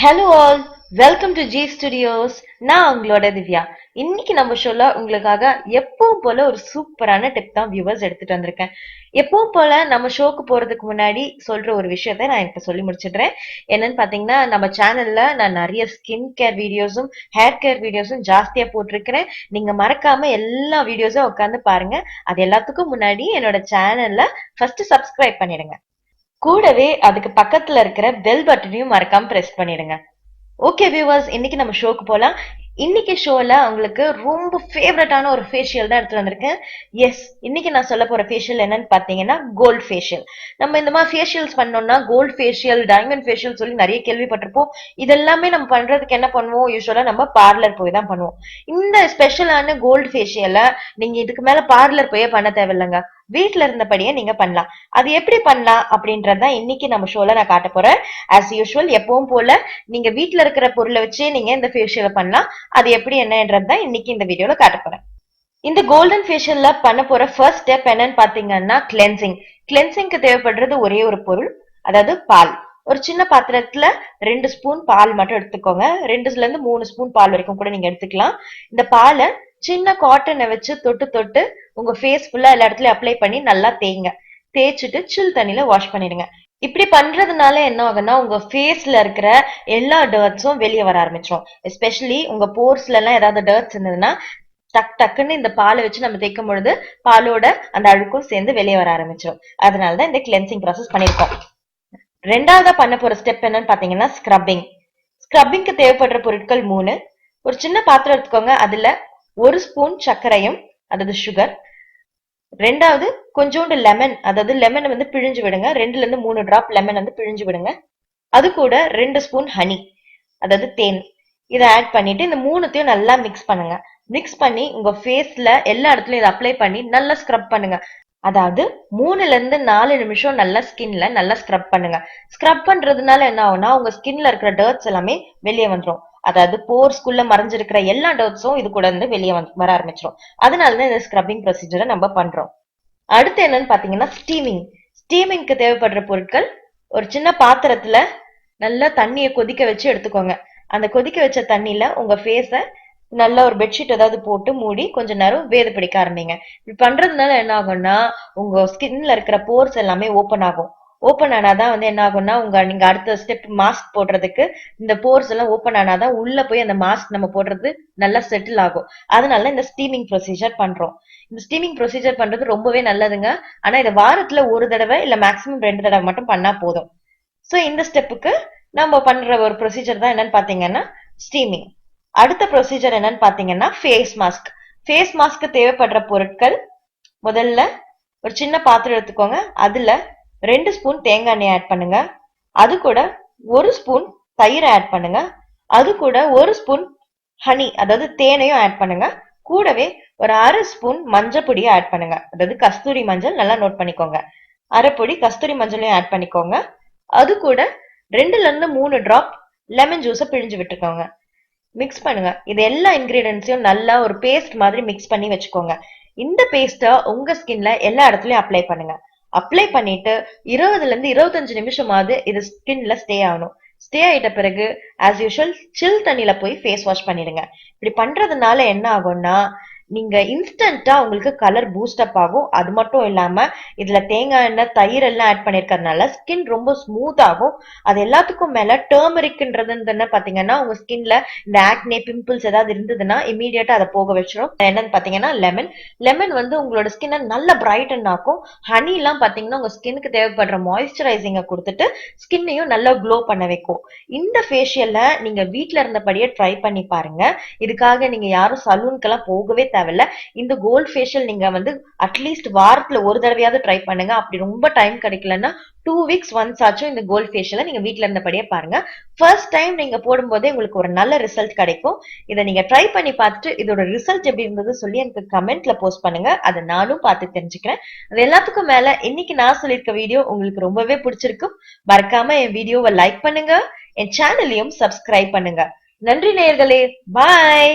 Hello all, welcome to G Studios. நான் உங்களோட திவ்யா. இன்னைக்கு நம்ம ஷோல உங்களுக்காக எப்பவும் போல ஒரு சூப்பரான டிப் தான் வியூவர்ஸ் எடுத்துட்டு வந்திருக்கேன். எப்பவும் போல நம்ம ஷோக்கு போறதுக்கு முன்னாடி சொல்ற ஒரு விஷயத்த நான் இப்ப சொல்லி முடிச்சிடுறேன். என்னன்னு பாத்தீங்கன்னா நம்ம சேனல்ல நான் நிறைய ஸ்கின் கேர் வீடியோஸும் ஹேர் கேர் வீடியோஸும் ஜாஸ்தியா போட்டிருக்கிறேன். நீங்க மறக்காம எல்லா வீடியோஸும் உட்காந்து பாருங்க. அது எல்லாத்துக்கும் முன்னாடி என்னோட சேனல்ல ஃபர்ஸ்ட் சப்ஸ்கிரைப் பண்ணிடுங்க. கூடவே அதுக்கு பக்கத்துல இருக்கிற பெல் பட்டனையும் மறக்காம பிரஸ் பண்ணிடுங்க. ஓகே வியூவர்ஸ், இன்னைக்கு நம்ம ஷோக்கு போலாம். இன்னைக்கு ஷோல உங்களுக்கு ரொம்ப ஃபேவரட்டான ஒரு ஃபேஷியல் தான் எடுத்துட்டு வந்திருக்கேன். எஸ், இன்னைக்கு நான் சொல்ல போற ஃபேஷியல் என்னன்னு பாத்தீங்கன்னா கோல்ட் ஃபேஷியல். நம்ம இந்த மாதிரி ஃபேஷியல்ஸ் பண்ணோம்னா கோல்ட் ஃபேஷியல், டைமண்ட் ஃபேஷியல் சொல்லி நிறைய கேள்விப்பட்டிருப்போம். இதெல்லாமே நம்ம பண்றதுக்கு என்ன பண்ணுவோம், யூஸ்வலா நம்ம பார்லர் போய் தான் பண்ணுவோம். இந்த ஸ்பெஷலான கோல்ட் ஃபேஷியலை நீங்க இதுக்கு மேல பார்லர் போய் பண்ண தேவையில்லைங்க, வீட்டுல இருந்தபடியே நீங்க பண்ணலாம். அது எப்படி பண்ணலாம் அப்படின்றதான் இன்னைக்கு நம்ம ஷோல நான் காட்ட போறேன். ஆஸ் யூஸ்வல் எப்பவும் போல நீங்க வீட்டுல இருக்கிற பொருளை வச்சு நீங்க இந்த ஃபேஷியலை பண்ணலாம். அது எப்படி என்னன்றதுதான் இன்னைக்கு இந்த வீடியோல காட்ட போறேன். இந்த கோல்டன் ஃபேஷியல்ல பண்ண போற ஃபர்ஸ்ட் ஸ்டெப் என்னன்னு பாத்தீங்கன்னா கிளென்சிங். கிளென்சிங்க்கு தேவைப்படுறது ஒரே ஒரு பொருள், அதாவது பால். ஒரு சின்ன பாத்திரத்துல 2 ஸ்பூன் பால் மட்டும் எடுத்துக்கோங்க. 2ல இருந்து 3 ஸ்பூன் பால் வரைக்கும் கூட நீங்க எடுத்துக்கலாம். இந்த பாலை சின்ன காட்டனை வச்சு தொட்டு தொட்டு உங்க ஃபேஸ் ஃபுல்லா எல்லா இடத்துலயும் அப்ளை பண்ணி நல்லா தேய்ங்க. தேய்ச்சிட்டு சில் தண்ணியில வாஷ் பண்ணிடுங்க. இப்படி பண்றதுனால என்ன ஆகும்னா உங்க ஃபேஸ்ல இருக்கிற எல்லா டர்ட்ஸும் வெளியே வர ஆரம்பிச்சிடும். எஸ்பெஷலி உங்க போர்ஸ்ல எல்லாம் ஏதாவது டர்ட்ஸ் இருந்ததுன்னா டக்குன்னு இந்த பாலை வச்சு நம்ம தேய்க்கும் பொழுது பாலோட அந்த அழுக்கும் சேர்ந்து வெளியே வர ஆரம்பிச்சிடும். அதனாலதான் இந்த கிளென்சிங் ப்ராசஸ் பண்ணிருக்கோம். ரெண்டாவதா பண்ண போற ஸ்டெப் என்னன்னு பாத்தீங்கன்னா ஸ்க்ரப்பிங். ஸ்க்ரப்பிங்க்கு தேவைப்படுற பொருட்கள் 3. ஒரு சின்ன பாத்திரம் எடுத்துக்கோங்க. அதுல 1 ஸ்பூன் சர்க்கரையும், அதாவது சுகர். ரெண்டாவது கொஞ்சோண்டு லெமன், அதாவது லெமன் வந்து பிழிஞ்சு விடுங்க. 2ல இருந்து 3 டிராப் லெமன் வந்து பிழிஞ்சு விடுங்க. அது கூட 2 ஸ்பூன் ஹனி, அதாவது தேன். இதை ஆட் பண்ணிட்டு இந்த 3த்தையும் நல்லா மிக்ஸ் பண்ணுங்க. மிக்ஸ் பண்ணி உங்க ஃபேஸ்ல எல்லா இடத்துலயும் இதை அப்ளை பண்ணி நல்லா ஸ்க்ரப் பண்ணுங்க. அதாவது 3ல இருந்து 4 நிமிஷம் நல்லா ஸ்கின்ல நல்லா ஸ்க்ரப் பண்ணுங்க. ஸ்க்ரப் பண்றதுனால என்ன ஆகும்னா உங்க ஸ்கின்ல இருக்கிற டர்ட்ஸ் எல்லாமே வெளியே வந்துடும். அதாவது போர்ஸ்குள்ள மறைஞ்சிருக்கிற எல்லா டர்ட்ஸும் இது கூட இருந்து வெளியே வர ஆரம்பிச்சிடும். அதனாலதான் இந்த ஸ்க்ரப்பிங் ப்ரொசீஜரை நம்ம பண்றோம். அடுத்து என்னன்னு பாத்தீங்கன்னா ஸ்டீமிங். ஸ்டீமிங்க்கு தேவைப்படுற பொருட்கள், ஒரு சின்ன பாத்திரத்துல நல்லா தண்ணியை கொதிக்க வச்சு எடுத்துக்கோங்க. அந்த கொதிக்க வச்ச தண்ணியில உங்க ஃபேஸ நல்லா ஒரு பெட்ஷீட் ஏதாவது போட்டு மூடி கொஞ்ச நேரம் வேது பிடிக்க ஆரம்பிங்க. இப்படி பண்றதுனால என்ன ஆகும்னா உங்க ஸ்கின்ல இருக்கிற போர்ஸ் எல்லாமே ஓப்பன் ஆகும். ஓப்பன் ஆனாதான் வந்து என்ன ஆகும்னா நீங்க அடுத்த ஸ்டெப் மாஸ்க் போடுறதுக்கு இந்த போர்ஸ் எல்லாம் ஓப்பன் ஆனாதான் உள்ள போய் அந்த மாஸ்க் நம்ம போடுறது நல்லா செட்டில் ஆகும். அதனால இந்த ஸ்டீமிங் ப்ரொசீஜர் பண்றோம். இந்த ஸ்டீமிங் ப்ரொசீஜர் பண்றது ரொம்பவே நல்லதுங்க. ஆனா இதை வாரத்துல 1 தடவை இல்ல மேக்சிமம் 2 தடவை மட்டும் பண்ணா போதும். சோ இந்த ஸ்டெப்புக்கு நம்ம பண்ற ஒரு ப்ரொசீஜர் தான் என்னன்னு பாத்தீங்கன்னா ஸ்டீமிங். அடுத்த ப்ரொசீஜர் என்னன்னு பாத்தீங்கன்னா ஃபேஸ் மாஸ்க். ஃபேஸ் மாஸ்க்கு தேவைப்படுற பொருட்கள், முதல்ல ஒரு சின்ன பாத்திரம் எடுத்துக்கோங்க. அதுல 2 ஸ்பூன் தேங்காய் எண்ணெய் ஆட் பண்ணுங்க. அது கூட 1 ஸ்பூன் தயிரை ஆட் பண்ணுங்க. அது கூட 1 ஸ்பூன் ஹனி, அதாவது தேனையும் ஆட் பண்ணுங்க. கூடவே ஒரு 1/2 ஸ்பூன் மஞ்சள் பொடியை ஆட் பண்ணுங்க, அதாவது கஸ்தூரி மஞ்சள். நல்லா நோட் பண்ணிக்கோங்க. அரை பொடி கஸ்தூரி மஞ்சளையும் ஆட் பண்ணிக்கோங்க. அது கூட 2ல இருந்து 3 டிராப் லெமன் ஜூஸை பிழிஞ்சு விட்டுக்கோங்க. மிக்ஸ் பண்ணுங்க. இது எல்லா இன்கிரீடியன்ஸையும் நல்லா ஒரு பேஸ்ட் மாதிரி மிக்ஸ் பண்ணி வச்சுக்கோங்க. இந்த பேஸ்ட உங்க ஸ்கின்ல எல்லா இடத்துலயும் அப்ளை பண்ணுங்க. அப்ளை பண்ணிட்டு 20ல இருந்து 25 நிமிஷமாவது இது ஸ்கின்ல ஸ்டே ஆகணும். ஸ்டே ஆயிட்ட பிறகு ஆஸ் யூஷுவல் சில் தண்ணியில போய் ஃபேஸ் வாஷ் பண்ணிடுங்க. இப்படி பண்றதுனால என்ன ஆகும்னா நீங்க இன்ஸ்டன்டா உங்களுக்கு கலர் பூஸ்ட் அப் ஆகும். அது மட்டும் இல்லாம இதுல தேங்காய் எண்ணெய், தயிர் எல்லாம் ஆட் பண்ணிருக்கிறதுனால ஸ்கின் ரொம்ப ஸ்மூத் ஆகும். அது எல்லாத்துக்கும் மேல டர்மரிக்ன்றது என்ன பாத்தீங்கன்னா உங்க ஸ்கின்ல இந்த ஆக்னே, பிம்பிள்ஸ் ஏதாவது இருந்ததுன்னா இமீடியட்டா அதை போக வச்சிடும். என்னன்னு பாத்தீங்கன்னா லெமன். லெமன் வந்து உங்களோட ஸ்கின்னை நல்ல பிரைட்டன் ஆக்கும். ஹனி எல்லாம் பாத்தீங்கன்னா உங்க ஸ்கின்னுக்கு தேவைப்படுற மாய்ஸ்சரைசிங்க கொடுத்துட்டு ஸ்கின்னையும் நல்லா க்ளோ பண்ண வைக்கும். இந்த ஃபேஷியல்ல நீங்க வீட்டுல இருந்தபடியே ட்ரை பண்ணி பாருங்க. இதுக்காக நீங்க யாரும் சலூனுக்கெல்லாம் போகவே தேவையில்ல. இந்த கோல்ட் ஃபேஷியல் நீங்க வந்து அட்லீஸ்ட் வாரத்துல 1 தடவையாவது ட்ரை பண்ணுங்க. அப்படி ரொம்ப டைம் கிடைக்கலன்னா 2 வீக்ஸ் ஒன்ஸ் ஆச்சும் இந்த கோல்ட் ஃபேஷியலை நீங்க வீட்டுல இருந்தபடியே பாருங்க. ஃபர்ஸ்ட் டைம் நீங்க போடும்போதே உங்களுக்கு ஒரு நல்ல ரிசல்ட் கிடைக்கும். இதை நீங்க ட்ரை பண்ணி பார்த்துட்டு இதோட ரிசல்ட் எப்படி இருந்தது சொல்லி எனக்கு கமெண்ட்ல போஸ்ட் பண்ணுங்க. அதை நானும் பார்த்து தெரிஞ்சுக்கிறேன். அது எல்லாத்துக்கும் மேல இன்னைக்கு நான் சொல்லியிருக்க வீடியோ உங்களுக்கு ரொம்பவே பிடிச்சிருக்கும். மறக்காம என் வீடியோவை லைக் பண்ணுங்க, என் சேனலையும் சப்ஸ்கிரைப் பண்ணுங்க. நன்றி நேயர்களே, பாய்.